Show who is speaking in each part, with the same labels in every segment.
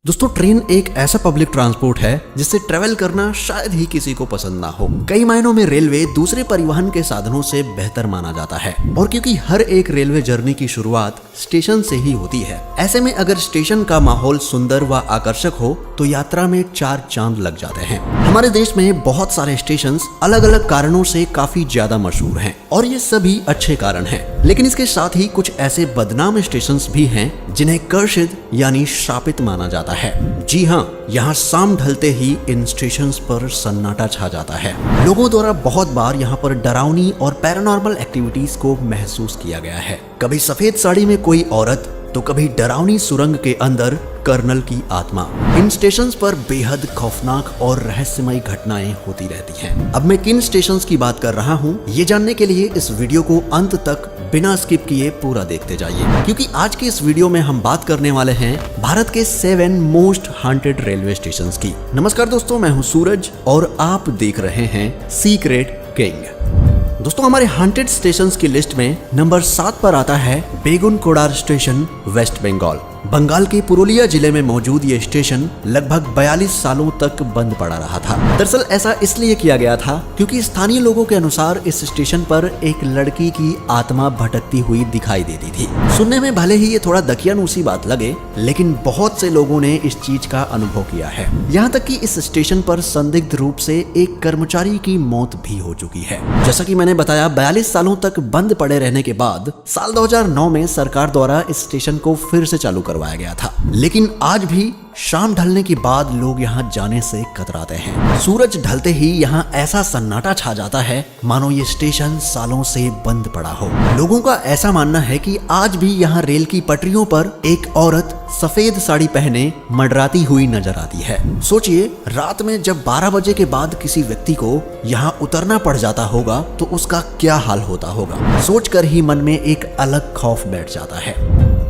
Speaker 1: दोस्तों ट्रेन एक ऐसा पब्लिक ट्रांसपोर्ट है जिससे ट्रेवल करना शायद ही किसी को पसंद ना हो। कई मायनों में रेलवे दूसरे परिवहन के साधनों से बेहतर माना जाता है और क्योंकि हर एक रेलवे जर्नी की शुरुआत स्टेशन से ही होती है, ऐसे में अगर स्टेशन का माहौल सुंदर व आकर्षक हो तो यात्रा में 4 चांद लग जाते हैं। हमारे देश में बहुत सारे स्टेशन अलग अलग कारणों से काफी ज्यादा मशहूर हैं और ये सभी अच्छे कारण हैं, लेकिन इसके साथ ही कुछ ऐसे बदनाम स्टेशन भी हैं जिन्हें कर्षित यानी श्रापित माना जाता है। जी हाँ, यहाँ शाम ढलते ही इन स्टेशन पर सन्नाटा छा जाता है। लोगों द्वारा बहुत बार यहाँ पर डरावनी और पैरानॉर्मल एक्टिविटीज को महसूस किया गया है। कभी सफेद साड़ी में कोई औरत तो कभी डरावनी सुरंग के अंदर कर्नल की आत्मा। इन स्टेशन पर बेहद खौफनाक और रहस्यमयी घटनाएं होती रहती हैं। अब मैं किन स्टेशन की बात कर रहा हूँ, ये जानने के लिए इस वीडियो को अंत तक बिना स्किप किए पूरा देखते जाइए, क्योंकि आज के इस वीडियो में हम बात करने वाले हैं भारत के 7 मोस्ट हॉन्टेड रेलवे स्टेशन की। नमस्कार दोस्तों, मैं हूँ सूरज और आप देख रहे हैं सीक्रेट किंग। दोस्तों हमारे हॉन्टेड स्टेशंस की लिस्ट में नंबर 7 पर आता है बेगुनकोडार स्टेशन, वेस्ट बंगाल। बंगाल के पुरुलिया जिले में मौजूद ये स्टेशन लगभग 42 सालों तक बंद पड़ा रहा था। दरअसल ऐसा इसलिए किया गया था क्योंकि स्थानीय लोगों के अनुसार इस स्टेशन पर एक लड़की की आत्मा भटकती हुई दिखाई देती थी। सुनने में भले ही ये थोड़ा दकियानूसी बात लगे, लेकिन बहुत से लोगों ने इस चीज का अनुभव किया है। यहाँ तक कि इस स्टेशन पर संदिग्ध रूप से एक कर्मचारी की मौत भी हो चुकी है। जैसा कि मैंने बताया, 42 सालों तक बंद पड़े रहने के बाद साल 2009 में सरकार द्वारा इस स्टेशन को फिर से चालू करवाया गया था, लेकिन आज भी शाम ढलने के बाद लोग यहाँ जाने से कतराते हैं। सूरज ढलते ही यहाँ ऐसा सन्नाटा छा जाता है मानो ये स्टेशन सालों से बंद पड़ा हो। लोगों का ऐसा मानना है कि आज भी यहाँ रेल की पटरियों पर एक औरत सफेद साड़ी पहने मंडराती हुई नजर आती है। सोचिए, रात में जब 12 बजे के बाद किसी व्यक्ति को यहाँ उतरना पड़ जाता होगा तो उसका क्या हाल होता होगा। सोचकर ही मन में एक अलग खौफ बैठ जाता है।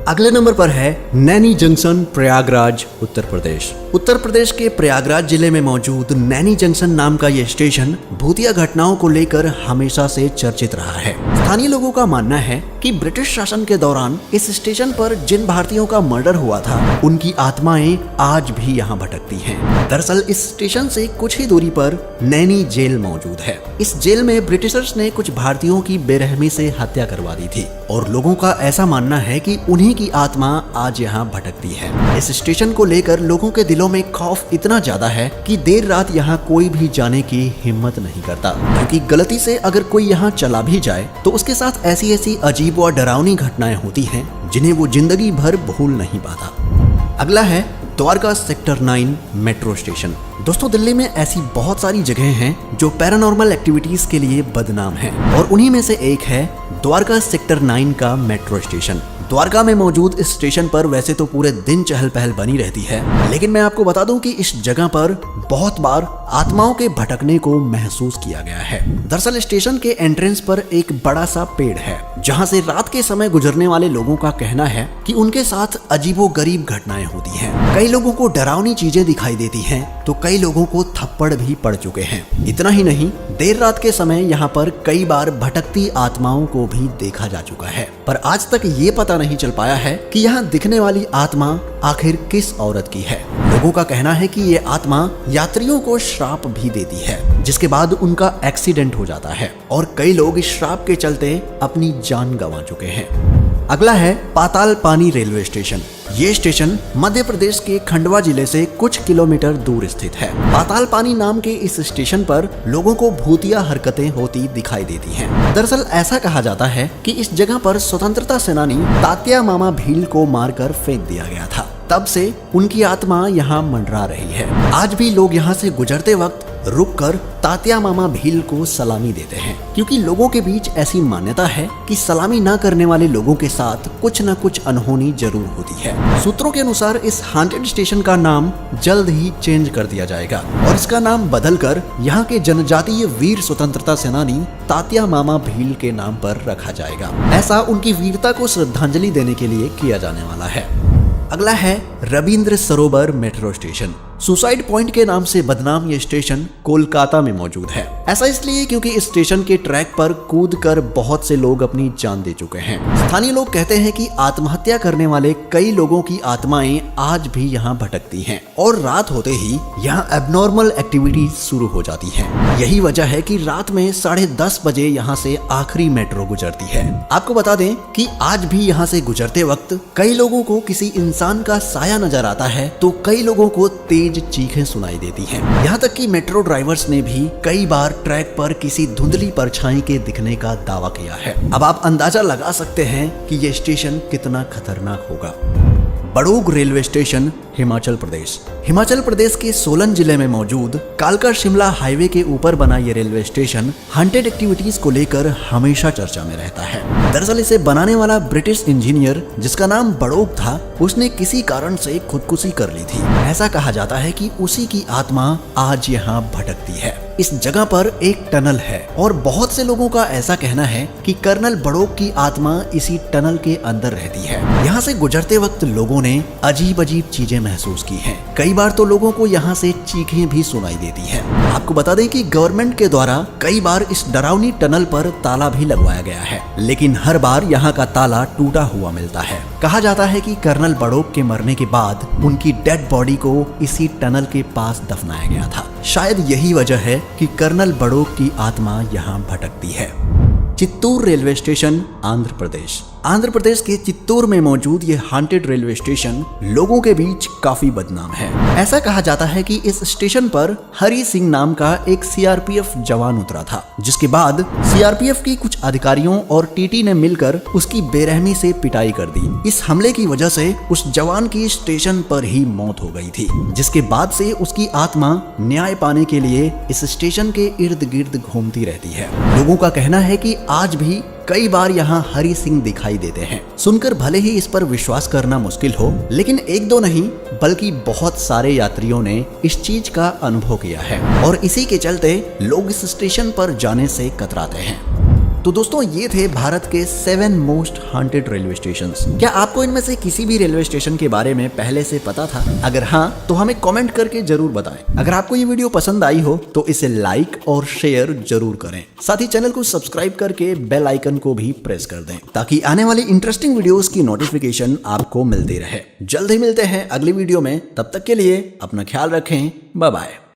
Speaker 1: अगले नंबर पर है नैनी जंक्शन, प्रयागराज, उत्तर प्रदेश। उत्तर प्रदेश के प्रयागराज जिले में मौजूद नैनी जंक्शन नाम का यह स्टेशन भूतिया घटनाओं को लेकर हमेशा से चर्चित रहा है। स्थानीय लोगों का मानना है कि ब्रिटिश शासन के दौरान इस स्टेशन पर जिन भारतीयों का मर्डर हुआ था, उनकी आत्माएं आज भी यहाँ भटकती हैं। दरअसल इस स्टेशन से कुछ ही दूरी पर नैनी जेल मौजूद है। इस जेल में ब्रिटिशर्स ने कुछ भारतीयों की बेरहमी से हत्या करवा दी थी और लोगों का ऐसा मानना है कि उन्हीं की आत्मा आज यहाँ भटकती है। इस स्टेशन को लेकर लोगों के दिलों में खौफ इतना ज्यादा है कि देर रात यहाँ कोई भी जाने की हिम्मत नहीं करता, क्योंकि गलती से अगर कोई यहाँ चला भी जाए तो उसके साथ ऐसी ऐसी अजीब व डरावनी घटनाएं होती हैं जिन्हें वो जिंदगी भर भूल नहीं पाता। अगला है द्वारका सेक्टर 9 मेट्रो स्टेशन। दोस्तों दिल्ली में ऐसी बहुत सारी जगह हैं जो पैरानॉर्मल एक्टिविटीज के लिए बदनाम हैं और उन्हीं में से एक है द्वारका सेक्टर 9 का मेट्रो स्टेशन। द्वारका में मौजूद इस स्टेशन पर वैसे तो पूरे दिन चहल पहल बनी रहती है, लेकिन मैं आपको बता दूं कि इस जगह पर बहुत बार आत्माओं के भटकने को महसूस किया गया है। दरअसल स्टेशन के एंट्रेंस पर एक बड़ा सा पेड़ है जहां से रात के समय गुजरने वाले लोगों का कहना है कि उनके साथ अजीबोगरीब घटनाएं होती हैं। कई लोगों को डरावनी चीजें दिखाई देती हैं तो कई लोगों को थप्पड़ भी पड़ चुके हैं। इतना ही नहीं, देर रात के समय यहाँ पर कई बार भटकती आत्माओं को भी देखा जा चुका है, पर आज तक ये पता नहीं चल पाया है कि यहाँ दिखने वाली आत्मा आखिर किस औरत की है। लोगों का कहना है कि ये आत्मा यात्रियों को श्राप भी देती है, जिसके बाद उनका एक्सीडेंट हो जाता है और कई लोग इस श्राप के चलते अपनी जान गंवा चुके हैं। अगला है पाताल पानी रेलवे स्टेशन। ये स्टेशन मध्य प्रदेश के खंडवा जिले से कुछ किलोमीटर दूर स्थित है। पाताल पानी नाम के इस स्टेशन पर लोगों को भूतिया हरकतें होती दिखाई देती हैं। दरअसल ऐसा कहा जाता है कि इस जगह पर स्वतंत्रता सेनानी तात्या मामा भील को मारकर फेंक दिया गया था। तब से उनकी आत्मा यहाँ मंडरा रही है। आज भी लोग यहाँ से गुजरते वक्त रुककर तात्या मामा भील को सलामी देते हैं, क्योंकि लोगों के बीच ऐसी मान्यता है कि सलामी न करने वाले लोगों के साथ कुछ न कुछ अनहोनी जरूर होती है। सूत्रों के अनुसार इस हॉन्टेड स्टेशन का नाम जल्द ही चेंज कर दिया जाएगा और इसका नाम बदलकर यहाँ के जनजातीय वीर स्वतंत्रता सेनानी तात्या मामा भील के नाम पर रखा जाएगा। ऐसा उनकी वीरता को श्रद्धांजलि देने के लिए किया जाने वाला है। अगला है रविंद्र सरोवर मेट्रो स्टेशन। सुसाइड पॉइंट के नाम से बदनाम ये स्टेशन कोलकाता में मौजूद है। ऐसा इसलिए क्योंकि इस स्टेशन के ट्रैक पर कूदकर बहुत से लोग अपनी जान दे चुके हैं। स्थानीय लोग कहते हैं कि आत्महत्या करने वाले कई लोगों की आत्माएं आज भी यहाँ भटकती हैं और रात होते ही यहाँ एबनॉर्मल एक्टिविटीज शुरू हो जाती हैं। यही वजह है कि रात में 10:30 बजे यहाँ से आखिरी मेट्रो गुजरती है। आपको बता दें कि आज भी यहाँ से गुजरते वक्त कई लोगों को किसी इंसान का साया नजर आता है तो कई लोगों को तेज चीखें सुनाई देती हैं। यहाँ तक कि मेट्रो ड्राइवर्स ने भी कई बार ट्रैक पर किसी धुंधली परछाई के दिखने का दावा किया है। अब आप अंदाजा लगा सकते हैं कि ये स्टेशन कितना खतरनाक होगा। बड़ौग रेलवे स्टेशन, हिमाचल प्रदेश। हिमाचल प्रदेश के सोलन जिले में मौजूद कालका शिमला हाईवे के ऊपर बना ये रेलवे स्टेशन हॉन्टेड एक्टिविटीज को लेकर हमेशा चर्चा में रहता है। दरअसल इसे बनाने वाला ब्रिटिश इंजीनियर जिसका नाम बड़ौग था, उसने किसी कारण से खुदकुशी कर ली थी। ऐसा कहा जाता है कि उसी की आत्मा आज यहाँ भटकती है। इस जगह पर एक टनल है और बहुत से लोगों का ऐसा कहना है कि कर्नल बड़ौग की आत्मा इसी टनल के अंदर रहती है। यहाँ से गुजरते वक्त लोगों ने अजीब अजीब चीजें महसूस की हैं। कई बार तो लोगों को यहाँ से चीखें भी सुनाई देती हैं। आपको बता दें कि गवर्नमेंट के द्वारा कई बार इस डरावनी टनल पर ताला भी लगवाया गया है, लेकिन हर बार यहाँ का ताला टूटा हुआ मिलता है। कहा जाता है कि कर्नल बड़ौग के मरने के बाद उनकी डेड बॉडी को इसी टनल के पास दफनाया गया था। शायद यही वजह है कि कर्नल बड़ौग की आत्मा यहाँ भटकती है। Chittoor railway station, Andhra Pradesh. आंध्र प्रदेश के चित्तूर में मौजूद ये हॉन्टेड रेलवे स्टेशन लोगों के बीच काफी बदनाम है। ऐसा कहा जाता है कि इस स्टेशन पर हरी सिंह नाम का एक सीआरपीएफ जवान उतरा था, जिसके बाद सीआरपीएफ की कुछ अधिकारियों और टीटी ने मिलकर उसकी बेरहमी से पिटाई कर दी। इस हमले की वजह से उस जवान की स्टेशन पर ही मौत हो गई थी, जिसके बाद से उसकी आत्मा न्याय पाने के लिए इस स्टेशन के इर्द गिर्द घूमती रहती है। लोगों का कहना है कि आज भी कई बार यहाँ हरी सिंह दिखाई देते हैं। सुनकर भले ही इस पर विश्वास करना मुश्किल हो, लेकिन एक दो नहीं बल्कि बहुत सारे यात्रियों ने इस चीज का अनुभव किया है और इसी के चलते लोग इस स्टेशन पर जाने से कतराते हैं। तो दोस्तों, ये थे भारत के 7 मोस्ट हॉन्टेड रेलवे स्टेशंस। क्या आपको इनमें से किसी भी रेलवे स्टेशन के बारे में पहले से पता था? अगर हाँ, तो हमें कमेंट करके जरूर बताएं। अगर आपको ये वीडियो पसंद आई हो तो इसे लाइक और शेयर जरूर करें। साथ ही चैनल को सब्सक्राइब करके बेल आइकन को भी प्रेस कर दें ताकि आने वाली इंटरेस्टिंग वीडियोस की नोटिफिकेशन आपको मिलती रहे। जल्द ही मिलते हैं अगली वीडियो में। तब तक के लिए अपना ख्याल रखें। Bye bye.